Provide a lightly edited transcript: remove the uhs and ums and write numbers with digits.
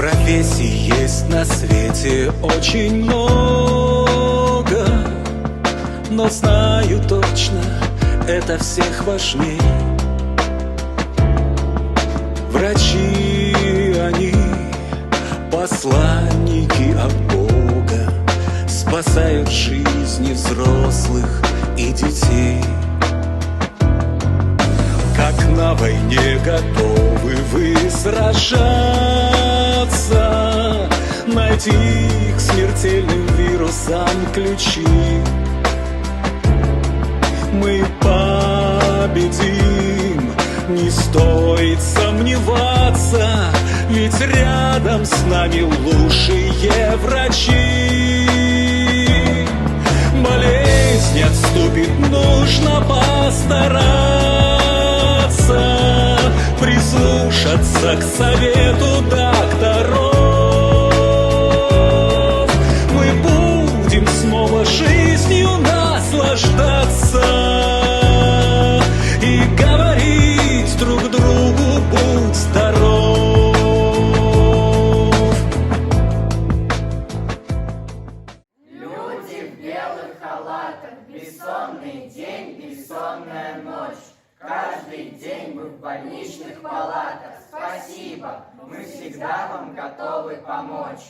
Профессий есть на свете очень много, но знаю точно, это всех важней. Врачи, они посланники от Бога, спасают жизни взрослых и детей. Как на войне готовы вы сражаться, найти к смертельным вирусам ключи. Мы победим, не стоит сомневаться, ведь рядом с нами лучшие врачи. Болезнь отступит, нужно постараться, прислушаться к совету докторов. Мы будем снова жизнью наслаждаться и говорить друг другу: будь здоров. Люди в белых халатах, бессонный день, бессонная ночь. Каждый день мы в больничных палатах. Спасибо, мы всегда вам готовы помочь.